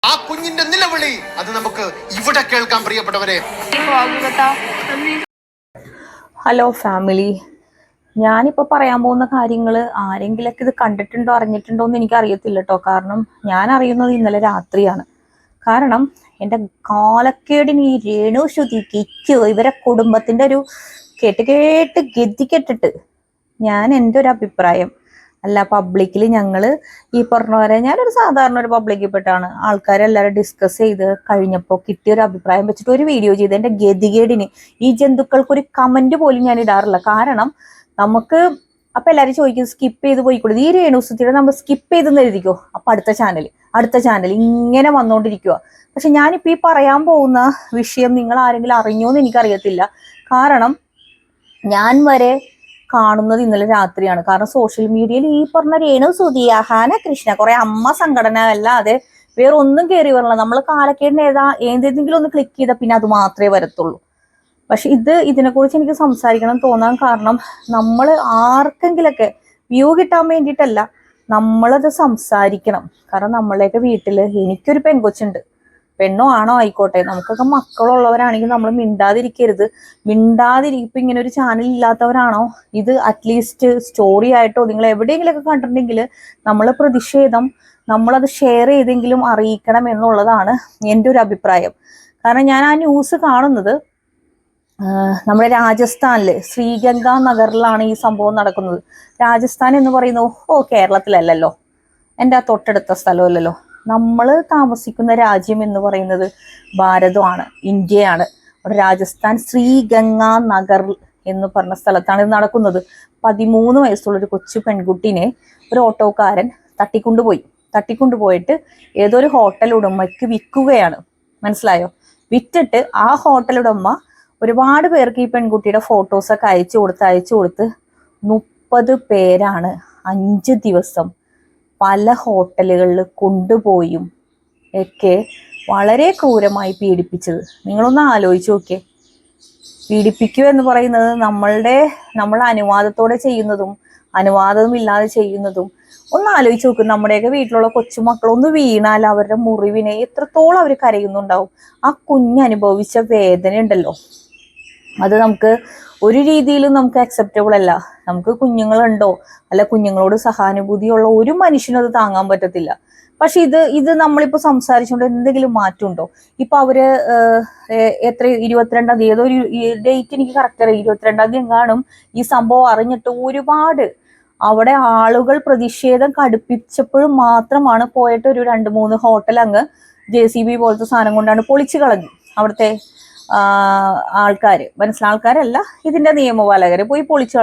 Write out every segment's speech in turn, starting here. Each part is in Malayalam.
ആ കുഞ്ഞിന്റെ നിലവിളി അത് നമുക്ക് ഇവിടെ കേൾക്കാൻ പ്രിയപ്പെട്ടവരെ. ഹലോ ഫാമിലി, ഞാനിപ്പോൾ പറയാൻ പോകുന്ന കാര്യങ്ങൾ ആരെങ്കിലൊക്കെ ഇത് കണ്ടിട്ടുണ്ടോ അറിഞ്ഞിട്ടുണ്ടോ എന്ന് എനിക്കറിയത്തില്ല കേട്ടോ. കാരണം ഞാൻ അറിയുന്നത് ഇന്നലെ രാത്രിയാണ്. കാരണം എൻ്റെ കാലക്കേടിന് ഈ രേണു ശ്രുതി കിച്ചു ഇവരെ കുടുംബത്തിൻ്റെ ഒരു കേട്ട് ഗതികെട്ടിട്ട് ഞാൻ എൻ്റെ ഒരു അഭിപ്രായം അല്ല, പബ്ലിക്കിൽ ഞങ്ങൾ ഈ പറഞ്ഞ പോലെ ഞാനൊരു സാധാരണ ഒരു പബ്ലിക്കിൽ പെട്ടാണ് ആൾക്കാരെല്ലാവരും ഡിസ്കസ് ചെയ്ത് കഴിഞ്ഞപ്പോൾ കിട്ടിയൊരു അഭിപ്രായം വെച്ചിട്ട് ഒരു വീഡിയോ ചെയ്ത് എൻ്റെ ഗതികേടിന് ഈ ജന്തുക്കൾക്ക് ഒരു കമന്റ് പോലും ഞാൻ ഇടാറില്ല. കാരണം നമുക്ക് അപ്പൊ എല്ലാവരും ചോദിക്കും സ്കിപ്പ് ചെയ്ത് പോയിക്കൂടെ, ഈ രേണുസുത്തിയുടെ നമ്മൾ സ്കിപ്പ് ചെയ്തെന്ന് എഴുതിക്കോ, അപ്പൊ അടുത്ത ചാനൽ ഇങ്ങനെ വന്നുകൊണ്ടിരിക്കുക. പക്ഷെ ഞാനിപ്പോൾ ഈ പറയാൻ പോകുന്ന വിഷയം നിങ്ങൾ ആരെങ്കിലും അറിഞ്ഞോന്ന് എനിക്കറിയത്തില്ല. കാരണം ഞാൻ വരെ കാണുന്നത് ഇന്നലെ രാത്രിയാണ്. കാരണം സോഷ്യൽ മീഡിയയിൽ ഈ പറഞ്ഞ രേണുസുതി, അഹാന കൃഷ്ണ, കുറെ അമ്മ സംഘടന അല്ലാതെ വേറെ ഒന്നും കയറി വരില്ല. നമ്മൾ കാലക്കേടിന് ഏതെങ്കിലും ഒന്ന് ക്ലിക്ക് ചെയ്താൽ പിന്നെ അത് മാത്രമേ വരത്തുള്ളൂ. പക്ഷെ ഇതിനെക്കുറിച്ച് എനിക്ക് സംസാരിക്കണം തോന്നാൻ കാരണം നമ്മൾ ആർക്കെങ്കിലൊക്കെ വ്യൂ കിട്ടാൻ വേണ്ടിയിട്ടല്ല, നമ്മളത് സംസാരിക്കണം. കാരണം നമ്മളെയൊക്കെ വീട്ടിൽ എനിക്കൊരു പെൺകൊച്ചുണ്ട്, പെണ്ണോ ആണോ ആയിക്കോട്ടെ, നമുക്കൊക്കെ മക്കളുള്ളവരാണെങ്കിൽ നമ്മൾ മിണ്ടാതിരിക്കും. ഇങ്ങനെ ഒരു ചാനൽ ഇല്ലാത്തവരാണോ ഇത് അറ്റ്ലീസ്റ്റ് സ്റ്റോറി ആയിട്ടോ നിങ്ങൾ എവിടെയെങ്കിലുമൊക്കെ കണ്ടിട്ടുണ്ടെങ്കിൽ നമ്മൾ പ്രതിഷേധം നമ്മളത് ഷെയർ ചെയ്തെങ്കിലും അറിയിക്കണം എന്നുള്ളതാണ് എൻ്റെ ഒരു അഭിപ്രായം. കാരണം ഞാൻ ആ ന്യൂസ് കാണുന്നത് നമ്മുടെ രാജസ്ഥാനില് ശ്രീഗംഗ നഗറിലാണ് ഈ സംഭവം നടക്കുന്നത്. രാജസ്ഥാൻ എന്ന് പറയുന്നത് കേരളത്തിലല്ലല്ലോ, എൻ്റെ ആ തൊട്ടടുത്ത സ്ഥലമല്ലല്ലോ. നമ്മൾ താമസിക്കുന്ന രാജ്യം എന്ന് പറയുന്നത് ഭാരതമാണ്, ഇന്ത്യയാണ്. അവിടെ രാജസ്ഥാൻ ശ്രീഗംഗ നഗർ എന്ന് പറഞ്ഞ സ്ഥലത്താണ് ഇത് നടക്കുന്നത്. 13 വയസ്സുള്ളൊരു കൊച്ചു പെൺകുട്ടീനെ ഒരു ഓട്ടോക്കാരൻ തട്ടിക്കൊണ്ടുപോയിട്ട് ഏതൊരു ഹോട്ടൽ ഉടമയ്ക്ക് വിൽക്കുകയാണ്. മനസ്സിലായോ? വിറ്റിട്ട് ആ ഹോട്ടൽ ഉടമ ഒരുപാട് പേർക്ക് ഈ പെൺകുട്ടിയുടെ ഫോട്ടോസൊക്കെ അയച്ചു കൊടുത്ത് 30 പേരാണ് 5 ദിവസം പല ഹോട്ടലുകളിൽ കൊണ്ടുപോയും ഒക്കെ വളരെ ക്രൂരമായി പീഡിപ്പിച്ചത്. നിങ്ങളൊന്ന് ആലോചിച്ച് നോക്കിയേ. പീഡിപ്പിക്കുക എന്ന് പറയുന്നത് നമ്മൾ അനുവാദത്തോടെ ചെയ്യുന്നതും അനുവാദവും ഇല്ലാതെ ചെയ്യുന്നതും ഒന്ന് ആലോചിച്ച് നോക്കും. നമ്മുടെയൊക്കെ വീട്ടിലുള്ള കൊച്ചുമക്കൾ ഒന്ന് വീണാൽ അവരുടെ മുറിവിനെ എത്രത്തോളം അവർ കരയുന്നുണ്ടാവും. ആ കുഞ്ഞനുഭവിച്ച വേദന ഉണ്ടല്ലോ, അത് നമുക്ക് ഒരു രീതിയിലും നമുക്ക് അക്സെപ്റ്റബിൾ അല്ല. നമുക്ക് കുഞ്ഞുങ്ങളുണ്ടോ അല്ല കുഞ്ഞുങ്ങളോട് സഹാനുഭൂതിയുള്ള ഒരു മനുഷ്യനും അത് താങ്ങാൻ പറ്റത്തില്ല. പക്ഷെ ഇത് നമ്മളിപ്പോ സംസാരിച്ചുകൊണ്ട് എന്തെങ്കിലും മാറ്റമുണ്ടോ? ഇപ്പൊ അവര് 22-ാം തീയതി ഏതൊരു ഡേറ്റ് എനിക്ക് കറക്റ്റ് അറിയാം, 22-ാം തീയതി കാണും ഈ സംഭവം അറിഞ്ഞിട്ട് ഒരുപാട് അവിടെ ആളുകൾ പ്രതിഷേധം കടുപ്പിച്ചപ്പോഴും മാത്രമാണ് പോയിട്ട് ഒരു 2-3 ഹോട്ടൽ അങ്ങ് JCB പോലത്തെ സാധനം കൊണ്ടാണ് പൊളിച്ചു കളഞ്ഞു. അവിടുത്തെ ആൾക്കാരല്ല, ഇതിന്റെ നിയമപാലകര് പോയി പൊളിച്ചു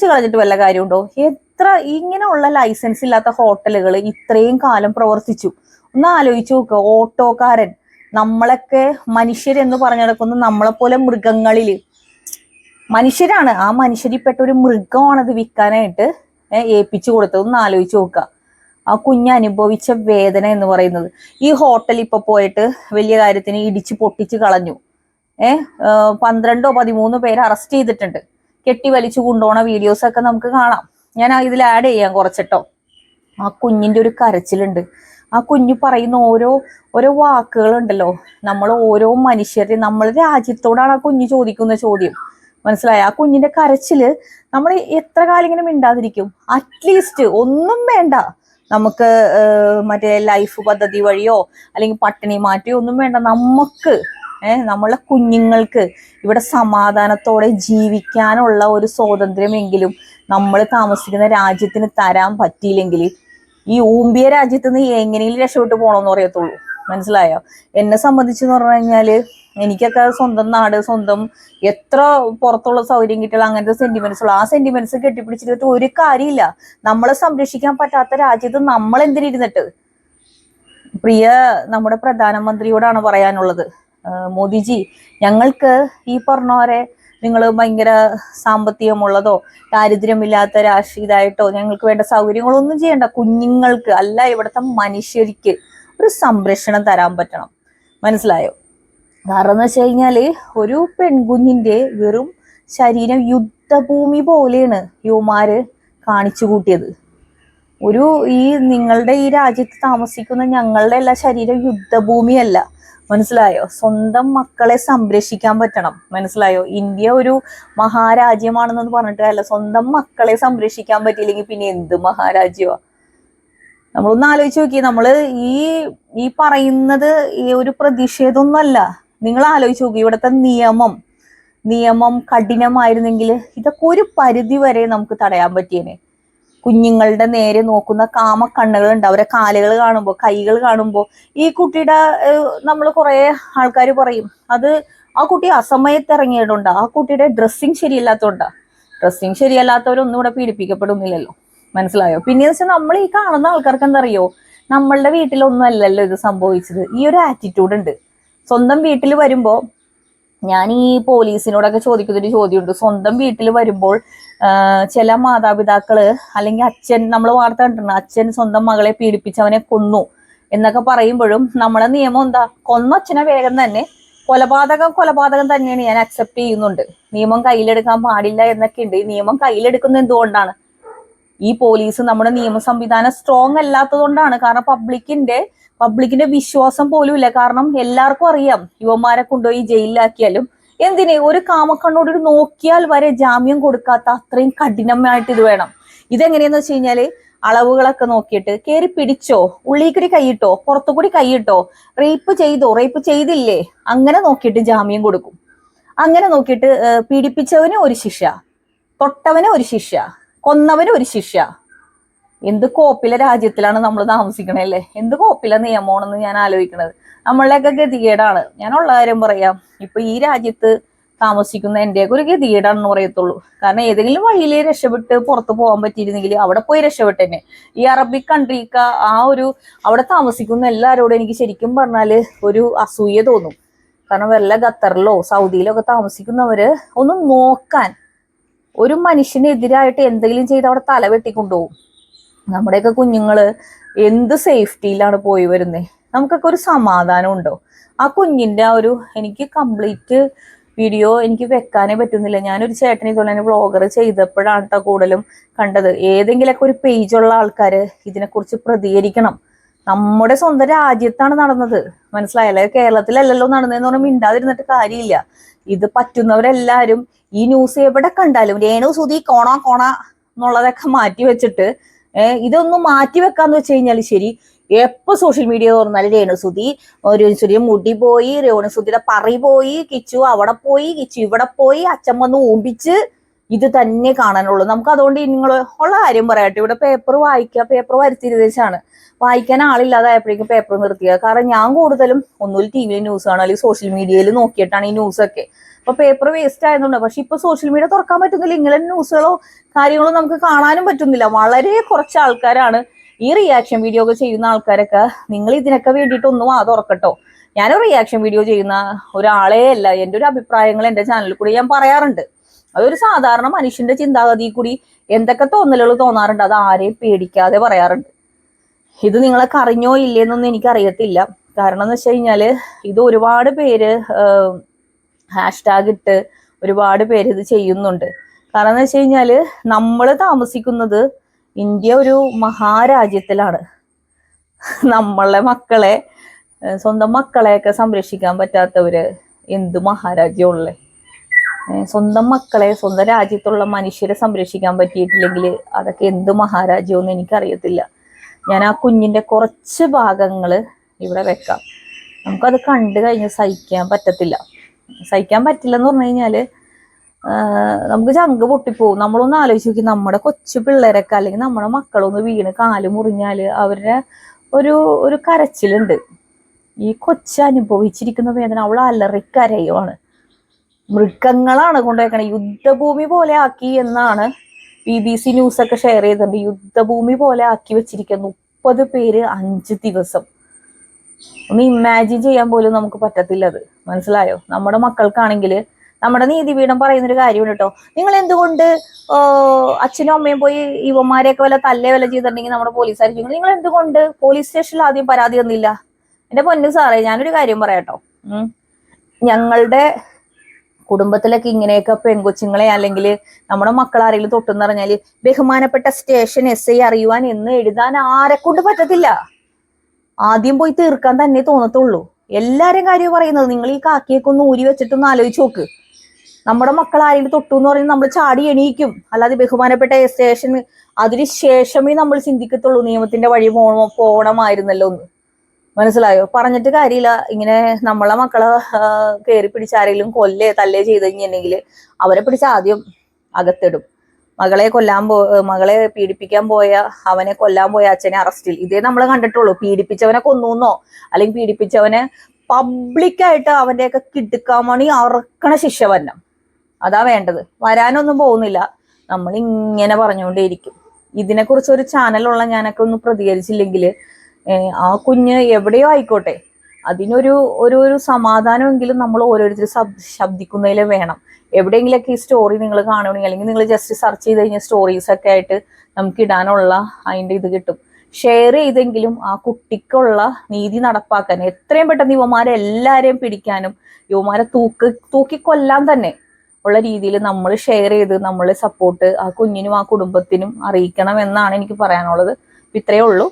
കളഞ്ഞിട്ട് വല്ല കാര്യമുണ്ടോ? എത്ര ഇങ്ങനെയുള്ള ലൈസൻസ് ഇല്ലാത്ത ഹോട്ടലുകൾ ഇത്രയും കാലം പ്രവർത്തിച്ചു ഒന്ന് ആലോചിച്ച് നോക്കുക. ഓട്ടോക്കാരൻ, നമ്മളൊക്കെ മനുഷ്യരെന്ന് പറഞ്ഞു നടക്കുന്ന നമ്മളെപ്പോലെ മൃഗങ്ങളില് മനുഷ്യരാണ്, ആ മനുഷ്യരിൽപ്പെട്ട ഒരു മൃഗമാണത് വിൽക്കാനായിട്ട് ഏൽപ്പിച്ചു കൊടുത്തത്. ഒന്ന് ആലോചിച്ച് നോക്കുക ആ കുഞ്ഞ് അനുഭവിച്ച വേദന എന്ന് പറയുന്നത്. ഈ ഹോട്ടൽ ഇപ്പൊ പോയിട്ട് വലിയ കാര്യത്തിന് ഇടിച്ച് പൊട്ടിച്ച് കളഞ്ഞു. 12-13 പേര് അറസ്റ്റ് ചെയ്തിട്ടുണ്ട്. കെട്ടി വലിച്ചു കൊണ്ടുപോണ വീഡിയോസ് ഒക്കെ നമുക്ക് കാണാം. ഞാൻ ഇതിൽ ആഡ് ചെയ്യാം കുറച്ചിട്ടോ. ആ കുഞ്ഞിന്റെ ഒരു കരച്ചിലുണ്ട്. ആ കുഞ്ഞ് പറയുന്ന ഓരോ വാക്കുകളുണ്ടല്ലോ, നമ്മൾ ഓരോ മനുഷ്യരെ നമ്മൾ രാജ്യത്തോടാണ് ആ കുഞ്ഞ് ചോദിക്കുന്ന ചോദ്യം. മനസ്സിലായ? ആ കുഞ്ഞിന്റെ കരച്ചില് നമ്മൾ എത്ര കാലം ഇങ്ങനെ മിണ്ടാതിരിക്കും? അറ്റ്ലീസ്റ്റ് ഒന്നും വേണ്ട, നമുക്ക് മറ്റേ ലൈഫ് പദ്ധതി വഴിയോ അല്ലെങ്കിൽ പട്ടിണി മാറ്റിയോ ഒന്നും വേണ്ട. നമ്മളെ കുഞ്ഞുങ്ങൾക്ക് ഇവിടെ സമാധാനത്തോടെ ജീവിക്കാനുള്ള ഒരു സ്വാതന്ത്ര്യമെങ്കിലും നമ്മൾ താമസിക്കുന്ന രാജ്യത്തിന് തരാൻ പറ്റിയില്ലെങ്കിൽ ഈ ഊമ്പിയ രാജ്യത്ത് നിന്ന് എങ്ങനെയും രക്ഷപ്പെട്ടു പോകണമെന്ന് പറയത്തുള്ളൂ. മനസ്സിലായോ? എന്നെ സംബന്ധിച്ചെന്ന് പറഞ്ഞു കഴിഞ്ഞാല് എനിക്കൊക്കെ സ്വന്തം നാട്, സ്വന്തം എത്ര പുറത്തുള്ള സൗകര്യം കിട്ടിയാലും അങ്ങനത്തെ സെന്റിമെന്റ്സ് ഉള്ളു. ആ സെന്റിമെന്റ്സ് കെട്ടിപ്പിടിച്ചിട്ട് ഒരു കാര്യമില്ല. നമ്മളെ സംരക്ഷിക്കാൻ പറ്റാത്ത രാജ്യത്ത് നമ്മൾ എന്തിനിരുന്നിട്ട്? നമ്മുടെ പ്രധാനമന്ത്രിയോടാണ് പറയാനുള്ളത്, മോദിജി, ഞങ്ങൾക്ക് ഈ പറഞ്ഞവരെ നിങ്ങൾ ഭയങ്കര സാമ്പത്തികമുള്ളതോ ദാരിദ്ര്യമില്ലാത്ത ഇതായിട്ടോ ഞങ്ങൾക്ക് വേണ്ട സൗകര്യങ്ങളൊന്നും ചെയ്യണ്ട. കുഞ്ഞുങ്ങൾക്ക് അല്ല, ഇവിടുത്തെ മനുഷ്യർക്ക് ഒരു സംരക്ഷണം തരാൻ പറ്റണം. മനസ്സിലായോ? കാരണം എന്ന് വെച്ച് കഴിഞ്ഞാല് ഒരു പെൺകുഞ്ഞിന്റെ വെറും ശരീരം യുദ്ധഭൂമി പോലെയാണ് യുവമാര് കാണിച്ചു കൂട്ടിയത്. ഒരു ഈ നിങ്ങളുടെ ഈ രാജ്യത്ത് താമസിക്കുന്ന ഞങ്ങളുടെ എല്ലാ ശരീരം യുദ്ധഭൂമിയല്ല, മനസ്സിലായോ? സ്വന്തം മക്കളെ സംരക്ഷിക്കാൻ പറ്റണം, മനസ്സിലായോ? ഇന്ത്യ ഒരു മഹാരാജ്യമാണെന്നൊന്നും പറഞ്ഞിട്ട് അല്ല, സ്വന്തം മക്കളെ സംരക്ഷിക്കാൻ പറ്റിയില്ലെങ്കിൽ പിന്നെ എന്ത് മഹാരാജ്യമാ? നമ്മളൊന്ന് ആലോചിച്ച് നോക്കി. നമ്മള് ഈ ഈ പറയുന്നത് ഈ ഒരു പ്രതിഷേധമൊന്നുമല്ല. നിങ്ങൾ ആലോചിച്ച് നോക്കി, ഇവിടുത്തെ നിയമം കഠിനമായിരുന്നെങ്കിൽ ഇതൊക്കെ ഒരു പരിധി വരെ നമുക്ക് തടയാൻ പറ്റിയേനെ. കുഞ്ഞുങ്ങളുടെ നേരെ നോക്കുന്ന കാമക്കണ്ണുകളുണ്ട്, അവരെ കാലുകൾ കാണുമ്പോൾ, കൈകൾ കാണുമ്പോൾ. ഈ കുട്ടിയുടെ നമ്മൾ കുറെ ആൾക്കാർ പറയും അത് ആ കുട്ടി അസമയത്ത് ഇറങ്ങിയതുകൊണ്ടാ, ആ കുട്ടിയുടെ ഡ്രസ്സിങ് ശരിയല്ലാത്തതുകൊണ്ടാ. ഡ്രസ്സിങ് ശരിയല്ലാത്തവരൊന്നും ഇവിടെ പീഡിപ്പിക്കപ്പെടുന്നില്ലല്ലോ, മനസ്സിലായോ? പിന്നെന്ന് വെച്ചാൽ നമ്മൾ ഈ കാണുന്ന ആൾക്കാർക്ക് എന്താ അറിയോ, നമ്മളുടെ വീട്ടിലൊന്നും അല്ലല്ലോ ഇത് സംഭവിച്ചത്. ഈ ഒരു ആറ്റിറ്റ്യൂഡ് ഉണ്ട്. സ്വന്തം വീട്ടിൽ വരുമ്പോ, ഞാൻ ഈ പോലീസിനോടൊക്കെ ചോദിക്കുന്നൊരു ചോദ്യമുണ്ട്. സ്വന്തം വീട്ടിൽ വരുമ്പോൾ ചില മാതാപിതാക്കള് അല്ലെങ്കിൽ അച്ഛൻ, നമ്മൾ വാർത്ത കണ്ടിട്ടുണ്ട്, അച്ഛൻ സ്വന്തം മകളെ പീഡിപ്പിച്ചവനെ കൊന്നു എന്നൊക്കെ പറയുമ്പോഴും നമ്മളെ നിയമം എന്താ? കൊന്ന അച്ഛനെ വേഗം തന്നെ കൊലപാതകം തന്നെയാണ്, ഞാൻ അക്സെപ്റ്റ് ചെയ്യുന്നുണ്ട്. നിയമം കയ്യിലെടുക്കാൻ പാടില്ല എന്നൊക്കെ ഉണ്ട്. ഈ നിയമം കയ്യിലെടുക്കുന്നത് എന്തുകൊണ്ടാണ്? ഈ പോലീസ്, നമ്മുടെ നിയമ സംവിധാനം സ്ട്രോങ് അല്ലാത്തത് കൊണ്ടാണ്. കാരണം പബ്ലിക്കിന്റെ വിശ്വാസം പോലും ഇല്ല. കാരണം എല്ലാവർക്കും അറിയാം, യുവമാരെ കൊണ്ടുപോയി ജയിലിലാക്കിയാലും എന്തിന്, ഒരു കാമക്കണ്ണോട് ഒരു നോക്കിയാൽ വരെ ജാമ്യം കൊടുക്കാത്ത അത്രയും കഠിനമായിട്ട് ഇത് വേണം. ഇതെങ്ങനെയാന്ന് വെച്ച് കഴിഞ്ഞാല് അളവുകളൊക്കെ നോക്കിയിട്ട് കയറി പിടിച്ചോ, ഉള്ളിൽക്കൂടി കൈയിട്ടോ, പുറത്തുകൂടി കൈയിട്ടോ, റേപ്പ് ചെയ്തില്ലേ, അങ്ങനെ നോക്കിയിട്ട് ജാമ്യം കൊടുക്കും. അങ്ങനെ നോക്കിയിട്ട് പീഡിപ്പിച്ചവന് ഒരു ശിക്ഷ, തൊട്ടവന് ഒരു ശിക്ഷ, കൊന്നവന് ഒരു ശിക്ഷ. എന്ത് കോപ്പിലെ രാജ്യത്തിലാണ് നമ്മൾ താമസിക്കണല്ലേ? എന്ത് കോപ്പിലെ നിയമമാണെന്ന് ഞാൻ ആലോചിക്കണത്. നമ്മളുടെയൊക്കെ ഗതികേടാണ്. ഞാനുള്ള കാര്യം പറയാം, ഇപ്പൊ ഈ രാജ്യത്ത് താമസിക്കുന്ന എന്റെയൊക്കെ ഒരു ഗതികേടാണെന്ന് പറയത്തുള്ളൂ. കാരണം ഏതെങ്കിലും വഴിയിൽ രക്ഷപ്പെട്ട് പുറത്ത് പോകാൻ പറ്റിയിരുന്നെങ്കിൽ അവിടെ പോയി രക്ഷപ്പെട്ടെന്നെ. ഈ അറബിക് കൺട്രിക്ക് അവിടെ താമസിക്കുന്ന എല്ലാവരോടും എനിക്ക് ശരിക്കും പറഞ്ഞാല് ഒരു അസൂയ തോന്നും. കാരണം വല്ല ഖത്തറിലോ സൗദിയിലോ ഒക്കെ താമസിക്കുന്നവര് ഒന്ന് നോക്കാൻ, ഒരു മനുഷ്യനെതിരായിട്ട് എന്തെങ്കിലും ചെയ്ത് അവിടെ തല വെട്ടിക്കൊണ്ടുപോകും. നമ്മുടെയൊക്കെ കുഞ്ഞുങ്ങള് എന്ത് സേഫ്റ്റിയിലാണ് പോയി വരുന്നത്? നമുക്കൊക്കെ ഒരു സമാധാനം ഉണ്ടോ? ആ കുഞ്ഞിന്റെ എനിക്ക് കംപ്ലീറ്റ് വീഡിയോ എനിക്ക് വെക്കാനേ പറ്റുന്നില്ല. ഞാനൊരു ചേട്ടനെ ഇതുപോലെ തന്നെ വ്ളോഗർ ചെയ്തപ്പോഴാണ് കേട്ടോ കൂടുതലും കണ്ടത്. ഏതെങ്കിലുമൊക്കെ ഒരു പേജുള്ള ആൾക്കാര് ഇതിനെക്കുറിച്ച് പ്രതികരിക്കണം. നമ്മുടെ സ്വന്തം രാജ്യത്താണ് നടന്നത്, മനസ്സിലായല്ലേ? കേരളത്തിലല്ലല്ലോ നടന്നതെന്ന് പറഞ്ഞാൽ മിണ്ടാതിരുന്നിട്ട് കാര്യമില്ല. ഇത് പറ്റുന്നവരെല്ലാരും ഈ ന്യൂസ് എവിടെ കണ്ടാലും രേണു സുധി കോണ എന്നുള്ളതൊക്കെ മാറ്റി വെച്ചിട്ട് ഇതൊന്നും മാറ്റി വെക്കാന്ന് വെച്ച് കഴിഞ്ഞാൽ ശരി, എപ്പോ സോഷ്യൽ മീഡിയ തുറന്നാലും രേണുസുതി മുടി പോയി, രേണുസുതിയുടെ പറി പോയി, കിച്ചു അവിടെ പോയി, കിച്ചു ഇവിടെ പോയി, അച്ഛൻ വന്ന് ഊമ്പിച്ച്, ഇത് തന്നെ കാണാനുള്ളൂ നമുക്ക്. അതുകൊണ്ട് നിങ്ങൾ ഉള്ള കാര്യം പറയട്ടെ, ഇവിടെ പേപ്പർ വരുത്തിയിരുന്നേച്ചാണ്, വായിക്കാൻ ആളില്ലാതായപ്പോഴേക്കും പേപ്പർ നിർത്തിയ. കാരണം ഞാൻ കൂടുതലും ഒന്നുമില്ല ടി വിയിൽ ന്യൂസ് കാണും, അല്ലെങ്കിൽ സോഷ്യൽ മീഡിയയിൽ നോക്കിയിട്ടാണ് ഈ ന്യൂസൊക്കെ. അപ്പൊ പേപ്പർ വേസ്റ്റ് ആയതുകൊണ്ട്. പക്ഷെ ഇപ്പൊ സോഷ്യൽ മീഡിയ തുറക്കാൻ പറ്റുന്നില്ല, ഇങ്ങനെ ന്യൂസുകളോ കാര്യങ്ങളോ നമുക്ക് കാണാനും പറ്റുന്നില്ല. വളരെ കുറച്ച് ആൾക്കാരാണ് ഈ റിയാക്ഷൻ വീഡിയോ ഒക്കെ ചെയ്യുന്ന ആൾക്കാരൊക്കെ. നിങ്ങൾ ഇതിനൊക്കെ വേണ്ടിയിട്ട് ഒന്നും തുറക്കട്ടോ. ഞാനൊരു റിയാക്ഷൻ വീഡിയോ ചെയ്യുന്ന ഒരാളെ അല്ല. എൻ്റെ ഒരു അഭിപ്രായങ്ങൾ എൻ്റെ ചാനലിൽ കൂടി ഞാൻ പറയാറുണ്ട്. അതൊരു സാധാരണ മനുഷ്യന്റെ ചിന്താഗതി കൂടി എന്തൊക്കെ തോന്നലുകൾ തോന്നാറുണ്ട്, അത് ആരെയും പേടിക്കാതെ പറയാറുണ്ട്. ഇത് നിങ്ങളൊക്കെ അറിഞ്ഞോ ഇല്ലേന്നൊന്നും എനിക്കറിയത്തില്ല. കാരണം എന്ന് വെച്ച് കഴിഞ്ഞാല് ഇത് ഒരുപാട് പേര് ഹാഷ്ടാഗ് ഇട്ട് ഒരുപാട് പേര് ഇത് ചെയ്യുന്നുണ്ട്. കാരണം എന്ന് വെച്ച് കഴിഞ്ഞാല് നമ്മൾ താമസിക്കുന്നത് ഇന്ത്യ ഒരു മഹാരാജ്യത്തിലാണ്. നമ്മളെ മക്കളെ, സ്വന്തം മക്കളെയൊക്കെ സംരക്ഷിക്കാൻ പറ്റാത്തവര് എന്ത് മഹാരാജ്യമുള്ളേ? സ്വന്തം മക്കളെ, സ്വന്തം രാജ്യത്തുള്ള മനുഷ്യരെ സംരക്ഷിക്കാൻ പറ്റിയിട്ടില്ലെങ്കിൽ അതൊക്കെ എന്ത് മഹാരാജ്യമെന്ന് എനിക്കറിയത്തില്ല. ഞാൻ ആ കുഞ്ഞിന്റെ കുറച്ച് ഭാഗങ്ങള് ഇവിടെ വെക്കാം. നമുക്കത് കണ്ടു കഴിഞ്ഞ് സഹിക്കാൻ പറ്റില്ലെന്ന് പറഞ്ഞു കഴിഞ്ഞാല് നമുക്ക് ചങ്ക് പൊട്ടിപ്പോവും. നമ്മളൊന്ന് ആലോചിച്ച് നോക്കി, നമ്മുടെ കൊച്ചു പിള്ളേരൊക്കെ അല്ലെങ്കിൽ നമ്മുടെ മക്കളൊന്ന് വീണ് കാല് മുറിഞ്ഞാല് അവരുടെ ഒരു കരച്ചിലുണ്ട്. ഈ കൊച്ചു അനുഭവിച്ചിരിക്കുന്ന വേദന അവൾ അലറിക്കരയുമാണ്. മൃഗങ്ങളാണ് കൊണ്ടുവയ്ക്കണേ, യുദ്ധഭൂമി പോലെ ആക്കി എന്നാണ് BBC ന്യൂസൊക്കെ ഷെയർ ചെയ്തിട്ടുണ്ട്. യുദ്ധഭൂമി പോലെ ആക്കി വെച്ചിരിക്കുന്ന 30 പേര് 5 ദിവസം. ഒന്ന് ഇമാജിൻ ചെയ്യാൻ പോലും നമുക്ക് പറ്റത്തില്ല അത്, മനസ്സിലായോ? നമ്മുടെ മക്കൾക്കാണെങ്കിൽ നമ്മുടെ നീതിപീഠം പറയുന്നൊരു കാര്യമുണ്ട് കേട്ടോ. നിങ്ങൾ എന്തുകൊണ്ട് അച്ഛനും അമ്മയും പോയി യുവമാരെയൊക്കെ വല്ല ചെയ്തിട്ടുണ്ടെങ്കിൽ നമ്മുടെ പോലീസുകാർ ചോദിക്കും, നിങ്ങൾ എന്തുകൊണ്ട് പോലീസ് സ്റ്റേഷനിൽ ആദ്യം പരാതി തന്നില്ല? എന്റെ പൊന്നു സാറേ, ഞാനൊരു കാര്യം പറയാട്ടോ. ഞങ്ങളുടെ കുടുംബത്തിലൊക്കെ ഇങ്ങനെയൊക്കെ പെൺകൊച്ചുങ്ങളെ അല്ലെങ്കിൽ നമ്മുടെ മക്കളാരെങ്കിലും തൊട്ടെന്ന് പറഞ്ഞാല് ബഹുമാനപ്പെട്ട സ്റ്റേഷൻ SI അറിയുവാൻ എന്ന് എഴുതാൻ ആരെക്കൊണ്ട് പറ്റത്തില്ല. ആദ്യം പോയി തീർക്കാൻ തന്നെ തോന്നത്തുള്ളൂ. എല്ലാരും കാര്യം പറയുന്നത്. നിങ്ങൾ ഈ കാക്കിയൊക്കെ ഒന്ന് ഊരി വെച്ചിട്ടൊന്ന് ആലോചിച്ച് നോക്ക്. നമ്മുടെ മക്കൾ ആരെങ്കിലും തൊട്ടു എന്ന് പറഞ്ഞാൽ നമ്മൾ ചാടി എണീക്കും. അല്ലാതെ ബഹുമാനപ്പെട്ട സ്റ്റേഷൻ അതിന് ശേഷമേ നമ്മൾ ചിന്തിക്കത്തുള്ളൂ നിയമത്തിന്റെ വഴി പോണമായിരുന്നല്ലോ എന്ന്. മനസ്സിലായോ? പറഞ്ഞിട്ട് കാര്യമില്ല. ഇങ്ങനെ നമ്മളെ മക്കളെ കയറി പിടിച്ച് ആരെങ്കിലും തല്ലേ ചെയ്ത് കഴിഞ്ഞിട്ടുണ്ടെങ്കിൽ അവരെ പിടിച്ച് ആദ്യം അകത്തിടും. മകളെ പീഡിപ്പിക്കാൻ പോയ അവനെ കൊല്ലാൻ പോയ അച്ഛനെ അറസ്റ്റിൽ. ഇതേ നമ്മൾ കണ്ടിട്ടുള്ളൂ. പീഡിപ്പിച്ചവനെ കൊന്നൂന്നോ അല്ലെങ്കിൽ പീഡിപ്പിച്ചവനെ പബ്ലിക്കായിട്ട് അവന്റെയൊക്കെ കിടുക്കാമണി അറക്കണ ശിക്ഷ വരണം. അതാ വേണ്ടത്. വരാനൊന്നും പോകുന്നില്ല. നമ്മൾ ഇങ്ങനെ പറഞ്ഞുകൊണ്ടേയിരിക്കും. ഇതിനെക്കുറിച്ച് ഒരു ചാനലുള്ള ഞാനൊക്കെ ഒന്ന് പ്രതികരിച്ചില്ലെങ്കിൽ ആ കുഞ്ഞ് എവിടെയോ ആയിക്കോട്ടെ, അതിനൊരു ഒരു സമാധാനമെങ്കിലും നമ്മൾ ഓരോരുത്തർ ശബ്ദിക്കുന്നതിൽ വേണം. എവിടെയെങ്കിലൊക്കെ ഈ സ്റ്റോറി നിങ്ങൾ കാണുകയാണെങ്കിൽ അല്ലെങ്കിൽ നിങ്ങൾ ജസ്റ്റ് സെർച്ച് ചെയ്ത് കഴിഞ്ഞാൽ സ്റ്റോറീസ് ഒക്കെ ആയിട്ട് നമുക്ക് ഇടാനുള്ള അതിൻ്റെ ഇത് കിട്ടും. ഷെയർ ചെയ്തെങ്കിലും ആ കുട്ടിക്കുള്ള നീതി നടപ്പാക്കാൻ എത്രയും പെട്ടെന്ന് യുവമാരെ എല്ലാവരെയും പിടിക്കാനും യുവമാരെ തൂക്കിക്കൊല്ലാൻ തന്നെ ഉള്ള രീതിയിൽ നമ്മൾ ഷെയർ ചെയ്ത് നമ്മൾ സപ്പോർട്ട് ആ കുഞ്ഞിനും ആ കുടുംബത്തിനും അറിയിക്കണം എന്നാണ് എനിക്ക് പറയാനുള്ളത്. ഇത്രയേ ഉള്ളൂ.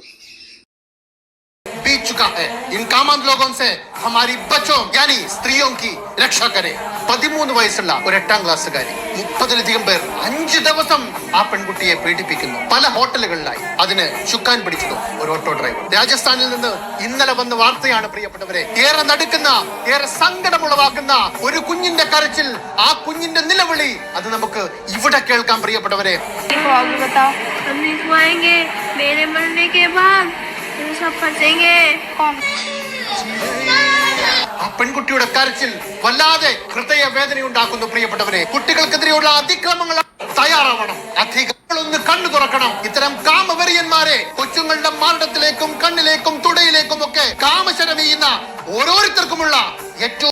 बीत चुका है। इन कामन लोगों से हमारी बच्चों यानी स्त्रियों की रक्षा करें। 13 വയസ്സുള്ള ഒരു 8ാം ക്ലാസ്സുകാരി 30-ലധികം പേർ 5 ദിവസം ആ പെൺകുട്ടിയെ പീഡിപ്പിക്കുന്നു. പല ഹോട്ടലുകളിലായി. അതിന് ചുക്കാൻ പിടിച്ചതും ഒരു ഓട്ടോ ഡ്രൈവർ. രാജസ്ഥാനിൽ നിന്ന് ഇന്നലെ വന്ന വാർത്തയാണ് പ്രിയപ്പെട്ടവരെ. ഏറെ നടുക്കുന്ന, ഏറെ സങ്കടമുളവാക്കുന്ന ഒരു കുഞ്ഞിന്റെ കരച്ചിൽ, ആ കുഞ്ഞിന്റെ നിലവിളി, അത് നമുക്ക് ഇവിടെ കേൾക്കാം പ്രിയപ്പെട്ടവരെ. ആ പെൺകുട്ടിയുടെ കരച്ചിൽ വല്ലാതെ ഹൃദയവേദന ഉണ്ടാക്കുന്നു പ്രിയപ്പെട്ടവരെ. കുട്ടികൾക്കെതിരെയുള്ള അതിക്രമങ്ങൾ തയ്യാറാവണം. അധികാരികളൊന്ന് കണ്ണു തുറക്കണം. ഇത്തരം കാമവെറിയന്മാരെ കൊച്ചുങ്ങളുടെ മാർദ്ദത്തിലേക്കും കണ്ണിലേക്കും തുടയിലേക്കും ഒക്കെ കാമശരമെയ്യുന്ന ഓരോരുത്തർക്കുമുള്ള ഏറ്റവും